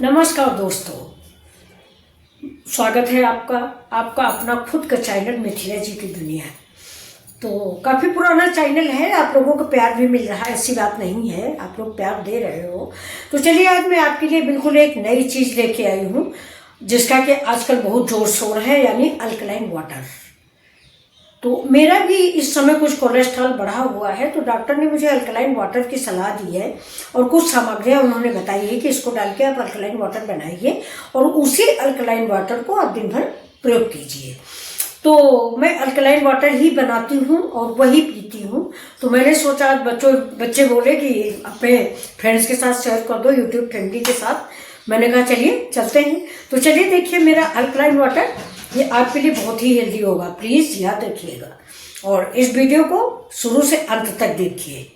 नमस्कार दोस्तों, स्वागत है आपका अपना खुद का चैनल मिथिला जी की दुनिया। तो काफ़ी पुराना चैनल है, आप लोगों को प्यार भी मिल रहा है, ऐसी बात नहीं है, आप लोग प्यार दे रहे हो। तो चलिए आज मैं आपके लिए बिल्कुल एक नई चीज़ लेके आई हूँ जिसका कि आजकल बहुत जोर शोर है, यानी अल्कलाइन वाटर। तो मेरा भी इस समय कुछ कोलेस्ट्रॉल बढ़ा हुआ है, तो डॉक्टर ने मुझे अल्कलाइन वाटर की सलाह दी है और कुछ सामग्रियां उन्होंने बताई है कि इसको डाल के आप अल्कलाइन वाटर बनाइए और उसी अल्कलाइन वाटर को आप दिन भर प्रयोग कीजिए। तो मैं अल्कलाइन वाटर ही बनाती हूँ और वही पीती हूँ। तो मैंने सोचा आज बच्चे बोले कि अपने फ्रेंड्स के साथ शेयर कर दो यूट्यूब ट्रेंडी के साथ। मैंने कहा चलिए चलते हैं। तो चलिए देखिए मेरा अल्कलाइन वाटर, ये आपके लिए बहुत ही हेल्दी होगा, प्लीज़ याद रखिएगा और इस वीडियो को शुरू से अंत तक देखिए।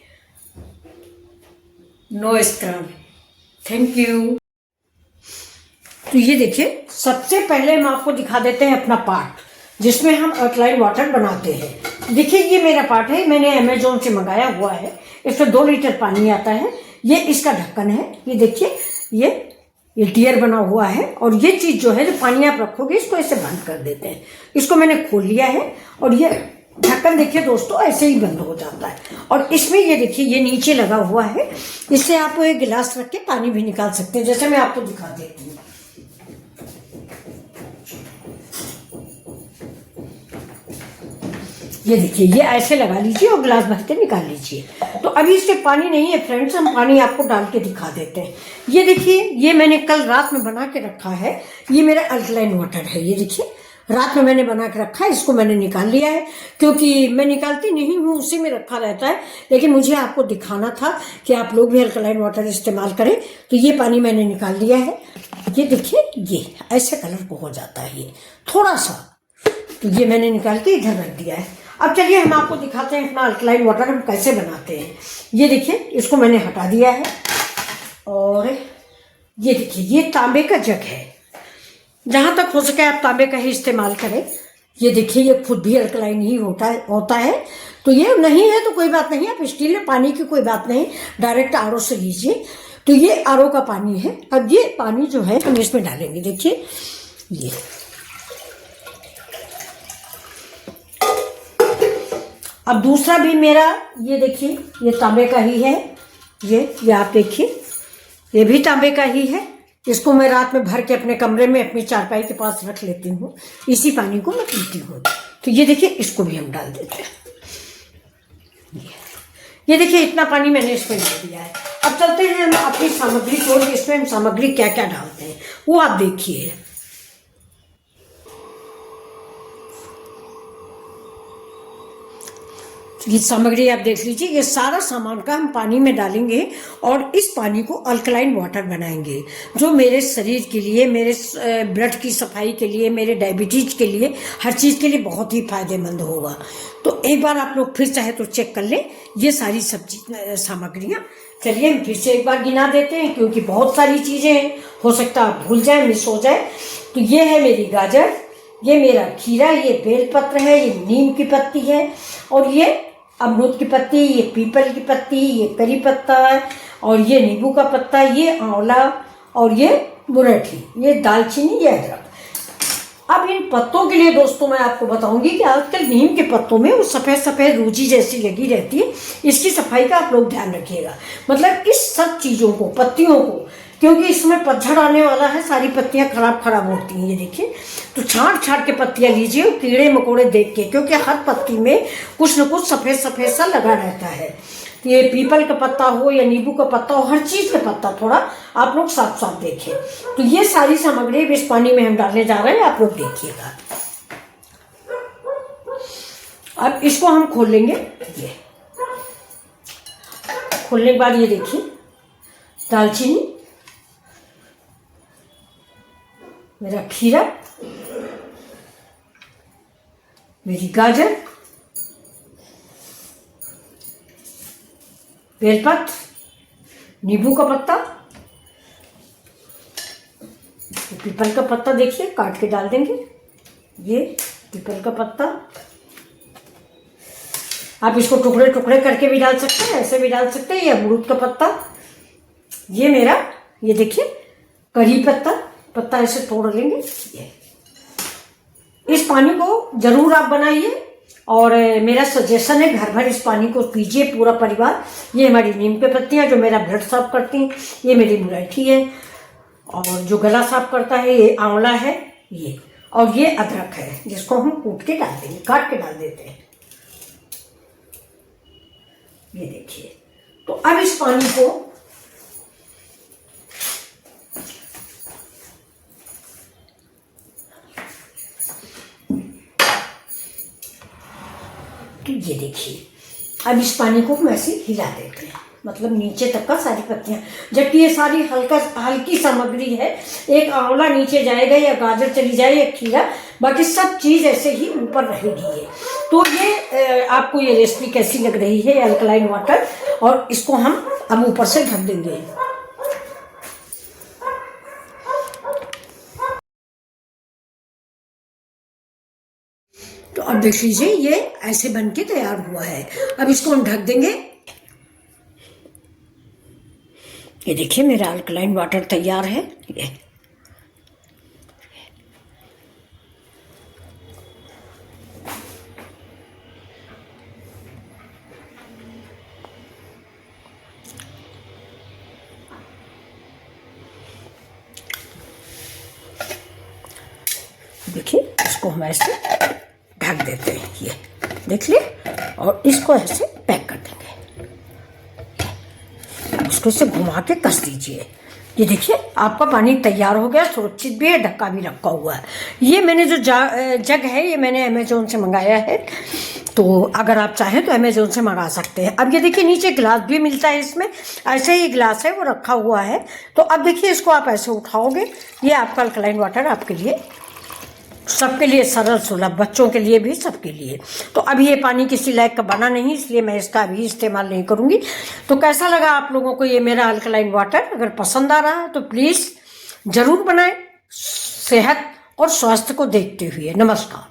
No scram, thank you. तो ये देखिए, सबसे पहले हम आपको दिखा देते हैं अपना पार्ट जिसमें हम अल्कलाइन वाटर बनाते हैं। देखिए ये मेरा पार्ट है, मैंने अमेजोन से मंगाया हुआ है। इसमें 2 लीटर पानी आता है। ये इसका ढक्कन है, ये देखिए ये टियर बना हुआ है। और ये चीज़ जो है, जो पानी आप रखोगे इसको ऐसे बंद कर देते हैं। इसको मैंने खोल लिया है और ये ढक्कन देखिए दोस्तों ऐसे ही बंद हो जाता है। और इसमें ये देखिए ये नीचे लगा हुआ है, इससे आप एक गिलास रख के पानी भी निकाल सकते हैं, जैसे मैं आपको दिखा देती हूँ। ये देखिए ये ऐसे लगा लीजिए और गिलास भर के निकाल लीजिए। तो अभी इससे पानी नहीं है फ्रेंड्स, हम पानी आपको डाल के दिखा देते हैं। ये देखिए ये मैंने कल रात में बना के रखा है, ये मेरा अल्कलाइन वाटर है। ये देखिए रात में मैंने बना के रखा है, इसको मैंने निकाल लिया है क्योंकि मैं निकालती नहीं हूँ, उसी में रखा रहता है। लेकिन मुझे आपको दिखाना था कि आप लोग भी अल्कलाइन वाटर इस्तेमाल करें। तो ये पानी मैंने निकाल लिया है। ये देखिए ये ऐसे कलर को हो जाता है ये थोड़ा सा। तो ये मैंने निकाल के इधर रख दिया है। अब चलिए हम आपको दिखाते हैं अपना अल्कलाइन वाटर हम कैसे बनाते हैं। ये देखिए इसको मैंने हटा दिया है और ये देखिए ये तांबे का जग है। जहाँ तक हो सके आप तांबे का ही इस्तेमाल करें। ये देखिए ये खुद भी अल्कलाइन ही होता है। तो ये नहीं है तो कोई बात नहीं, आप स्टील में पानी की कोई बात नहीं, डायरेक्ट आरओ से लीजिए। तो ये आरओ का पानी है। अब ये पानी जो है हम इसमें डालेंगे। देखिए ये अब दूसरा भी मेरा, ये देखिए ये तांबे का ही है। ये आप देखिए ये भी तांबे का ही है। इसको मैं रात में भर के अपने कमरे में अपनी चारपाई के पास रख लेती हूँ, इसी पानी को मैं पीती हूँ। तो ये देखिए इसको भी हम डाल देते हैं। ये देखिए इतना पानी मैंने इसमें डाल दिया है। अब चलते हैं हम अपनी सामग्री को, इसमें हम सामग्री क्या क्या डालते हैं वो आप देखिए। ये सामग्री आप देख लीजिए, ये सारा सामान का हम पानी में डालेंगे और इस पानी को अल्कलाइन वाटर बनाएंगे, जो मेरे शरीर के लिए, मेरे ब्लड की सफाई के लिए, मेरे डायबिटीज के लिए, हर चीज़ के लिए बहुत ही फायदेमंद होगा। तो एक बार आप लोग फिर चाहे तो चेक कर लें ये सारी सामग्रियाँ। चलिए हम फिर से एक बार गिना देते हैं क्योंकि बहुत सारी चीज़ें हैं, हो सकता है आप भूल जाए, मिस हो जाए। तो ये है मेरी गाजर, ये मेरा खीरा, ये बेलपत्र है, ये नीम की पत्ती है और ये अमरूद की पत्ती, ये पीपल की पत्ती, ये करी पत्ता है और ये नींबू का पत्ता, ये आंवला और ये मुरैठी, ये दालचीनी, ये अदरक। अब इन पत्तों के लिए दोस्तों मैं आपको बताऊंगी कि आजकल नीम के पत्तों में वो सफ़ेद सफ़ेद रूजी जैसी लगी रहती है, इसकी सफाई का आप लोग ध्यान रखिएगा। मतलब इस सब चीज़ों को, पत्तियों को, क्योंकि इसमें पतझड़ आने वाला है, सारी पत्तियां खराब होती हैं। ये देखिए तो छांट के पत्तियां लीजिए और कीड़े मकोड़े देख के, क्योंकि हर पत्ती में कुछ न कुछ सफ़ेद सफ़ेद सा लगा रहता है। तो ये पीपल का पत्ता हो या नींबू का पत्ता हो, हर चीज़ का पत्ता थोड़ा आप लोग साफ साफ देखें। तो ये सारी सामग्री इस पानी में हम डालने जा रहे हैं, आप लोग देखिएगा। अब इसको हम खोल लेंगे। ये खोलने के बाद ये देखिए दालचीनी, मेरा खीरा, मेरी गाजर, बेलपत्र, नींबू का पत्ता, पीपल का पत्ता देखिए काट के डाल देंगे। ये पीपल का पत्ता, आप इसको टुकड़े टुकड़े करके भी डाल सकते हैं, ऐसे भी डाल सकते हैं। ये अमरूद का पत्ता, ये मेरा, ये देखिए करी पत्ता ऐसे तोड़ लेंगे। ये इस पानी को जरूर आप बनाइए और मेरा सजेशन है घर भर इस पानी को पीजिए पूरा परिवार। ये हमारी नीम के पत्तियाँ जो मेरा ब्लड साफ करती हैं, ये मेरी मुलैठी है, और जो गला साफ करता है ये आंवला है, ये, और ये अदरक है जिसको हम कूट के डाल देंगे, काट के डाल देते हैं। ये देखिए। तो अब इस पानी को ये देखिए, अब इस पानी को हम ऐसे हिला देते हैं, मतलब नीचे तक का सारी पत्तियां, जबकि ये सारी हल्की सामग्री है। एक आंवला नीचे जाएगा या गाजर चली जाए या खीरा, बाकी सब चीज ऐसे ही ऊपर रहेगी। ये तो ये आपको ये रेसिपी कैसी लग रही है, अल्कलाइन वाटर, और इसको हम अब ऊपर से ढक देंगे। तो अब देख लीजिए ये ऐसे बनके तैयार हुआ है। अब इसको हम ढक देंगे। ये देखिए मेरा अल्कलाइन वाटर तैयार है। ये देखिए, इसको हम ऐसे ढक देते हैं। ये देख लिए, और इसको ऐसे पैक कर देंगे। इसको ऐसे घुमा के कस दीजिए। ये देखिए आपका पानी तैयार हो गया, सुरक्षित भी है, ढक्का भी रखा हुआ है। ये मैंने जो जग है ये मैंने अमेजोन से मंगाया है, तो अगर आप चाहें तो अमेजोन से मंगा सकते हैं। अब ये देखिए नीचे गिलास भी मिलता है, इसमें ऐसे ही गिलास है वो रखा हुआ है। तो अब देखिए इसको आप ऐसे उठाओगे, ये आपका अल्कलाइन वाटर आपके लिए, सबके लिए सरल सुलभ, बच्चों के लिए भी, सबके लिए। तो अभी ये पानी किसी लायक का बना नहीं, इसलिए मैं इसका अभी इस्तेमाल नहीं करूंगी। तो कैसा लगा आप लोगों को ये मेरा अल्कलाइन वाटर? अगर पसंद आ रहा है तो प्लीज़ ज़रूर बनाएं, सेहत और स्वास्थ्य को देखते हुए। नमस्कार।